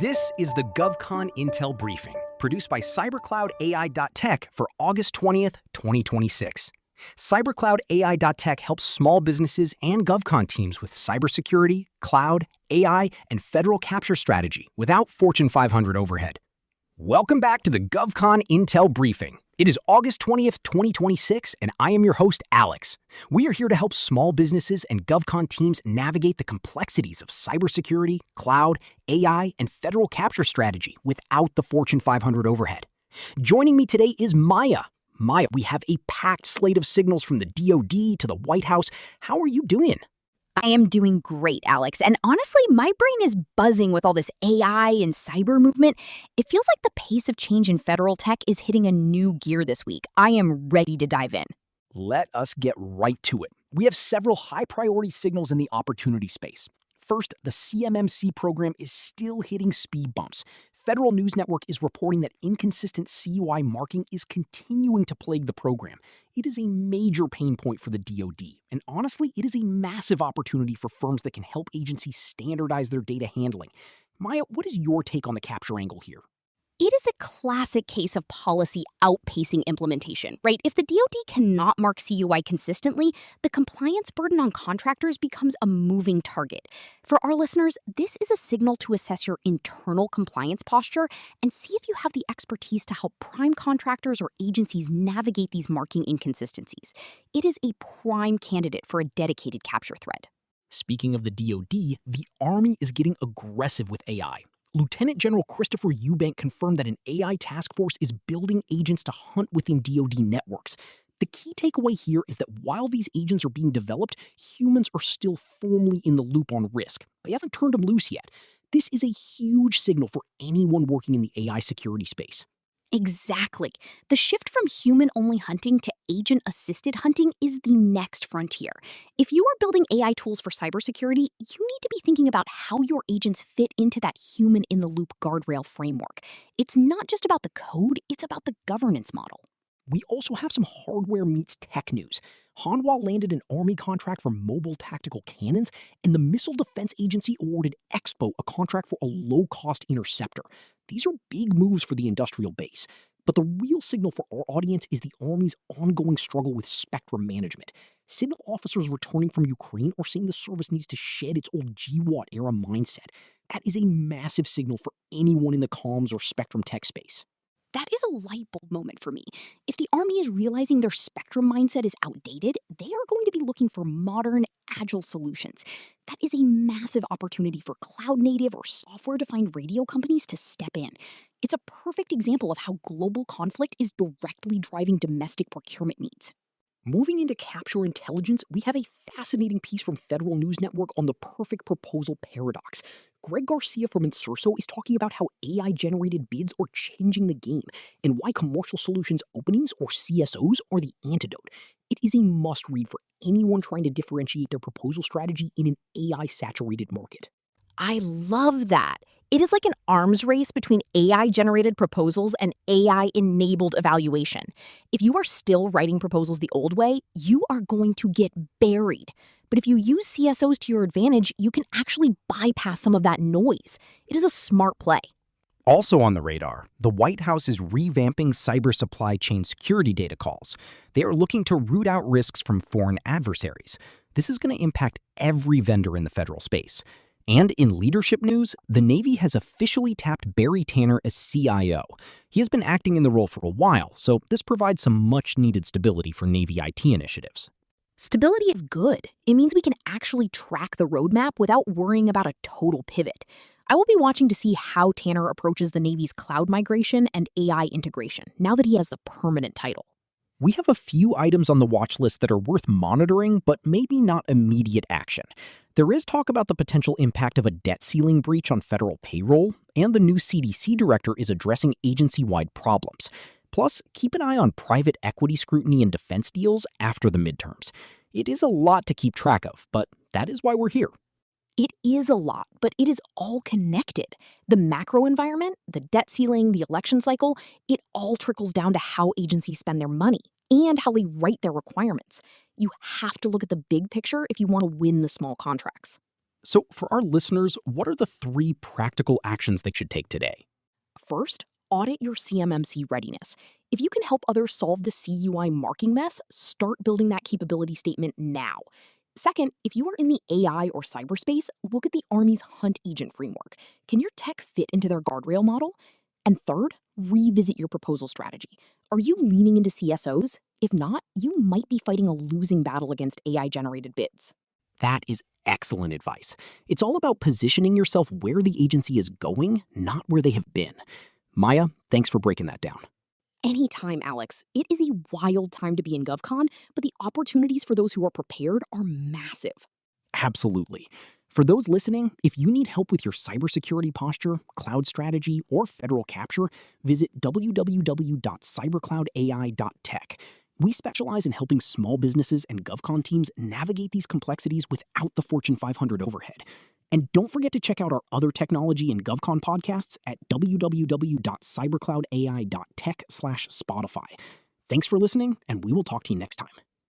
This is the GovCon Intel Briefing, produced by CyberCloudAI.Tech for August 20th, 2026. CyberCloudAI.Tech helps small businesses and GovCon teams with cybersecurity, cloud, AI, and federal capture strategy without Fortune 500 overhead. Welcome back to the GovCon Intel Briefing. It is August 20th, 2026, and I am your host, Alex. We are here to help small businesses and GovCon teams navigate the complexities of cybersecurity, cloud, AI, and federal capture strategy without the Fortune 500 overhead. Joining me today is Maya. Maya, we have a packed slate of signals from the DoD to the White House. How are you doing? I am doing great, Alex. And honestly, my brain is buzzing with all this AI and cyber movement. It feels like the pace of change in federal tech is hitting a new gear this week. I am ready to dive in. Let us get right to it. We have several high-priority signals in the opportunity space. First, the CMMC program is still hitting speed bumps. Federal News Network is reporting that inconsistent CUI marking is continuing to plague the program. It is a major pain point for the DoD, and honestly, it is a massive opportunity for firms that can help agencies standardize their data handling. Maya, what is your take on the capture angle here? It is a classic case of policy outpacing implementation, right? If the DoD cannot mark CUI consistently, the compliance burden on contractors becomes a moving target. For our listeners, this is a signal to assess your internal compliance posture and see if you have the expertise to help prime contractors or agencies navigate these marking inconsistencies. It is a prime candidate for a dedicated capture thread. Speaking of the DoD, the Army is getting aggressive with AI. Lieutenant General Christopher Eubank confirmed that an AI task force is building agents to hunt within DoD networks. The key takeaway here is that while these agents are being developed, humans are still firmly in the loop on risk. He hasn't turned them loose yet. This is a huge signal for anyone working in the AI security space. Exactly. The shift from human-only hunting to agent-assisted hunting is the next frontier. If you are building AI tools for cybersecurity, you need to be thinking about how your agents fit into that human-in-the-loop guardrail framework. It's not just about the code, it's about the governance model. We also have some hardware meets tech news. Hanwha landed an Army contract for mobile tactical cannons, and the Missile Defense Agency awarded Expo a contract for a low-cost interceptor. These are big moves for the industrial base. But the real signal for our audience is the Army's ongoing struggle with spectrum management. Signal officers returning from Ukraine are saying the service needs to shed its old GWAT-era mindset. That is a massive signal for anyone in the comms or spectrum tech space. That is a light bulb moment for me. If the Army is realizing their spectrum mindset is outdated, they are going to be looking for modern, agile solutions. That is a massive opportunity for cloud-native or software-defined radio companies to step in. It's a perfect example of how global conflict is directly driving domestic procurement needs. Moving into capture intelligence, we have a fascinating piece from Federal News Network on the perfect proposal paradox. Greg Garcia from Insurso is talking about how AI-generated bids are changing the game and why commercial solutions openings, or CSOs, are the antidote. It is a must-read for anyone trying to differentiate their proposal strategy in an AI-saturated market. I love that. It is like an arms race between AI-generated proposals and AI-enabled evaluation. If you are still writing proposals the old way, you are going to get buried. But if you use CSOs to your advantage, you can actually bypass some of that noise. It is a smart play. Also on the radar, the White House is revamping cyber supply chain security data calls. They are looking to root out risks from foreign adversaries. This is going to impact every vendor in the federal space. And in leadership news, the Navy has officially tapped Barry Tanner as CIO. He has been acting in the role for a while, so this provides some much-needed stability for Navy IT initiatives. Stability is good. It means we can actually track the roadmap without worrying about a total pivot. I will be watching to see how Tanner approaches the Navy's cloud migration and AI integration, now that he has the permanent title. We have a few items on the watch list that are worth monitoring, but maybe not immediate action. There is talk about the potential impact of a debt ceiling breach on federal payroll, and the new CDC director is addressing agency-wide problems. Plus, keep an eye on private equity scrutiny and defense deals after the midterms. It is a lot to keep track of, but that is why we're here. It is a lot, but it is all connected. The macro environment, the debt ceiling, the election cycle, it all trickles down to how agencies spend their money and how they write their requirements. You have to look at the big picture if you want to win the small contracts. So, for our listeners, what are the 3 practical actions they should take today? First, audit your CMMC readiness. If you can help others solve the CUI marking mess, start building that capability statement now. Second, if you are in the AI or cyberspace, look at the Army's Hunt Agent framework. Can your tech fit into their guardrail model? And third, revisit your proposal strategy. Are you leaning into CSOs? If not, you might be fighting a losing battle against AI generated bids. That is excellent advice. It's all about positioning yourself where the agency is going, not where they have been. Maya, thanks for breaking that down. Anytime, Alex. It is a wild time to be in GovCon, but the opportunities for those who are prepared are massive. Absolutely. For those listening, if you need help with your cybersecurity posture, cloud strategy, or federal capture, visit www.cybercloudai.tech. We specialize in helping small businesses and GovCon teams navigate these complexities without the Fortune 500 overhead. And don't forget to check out our other technology and GovCon podcasts at www.cybercloudai.tech/Spotify. Thanks for listening, and we will talk to you next time.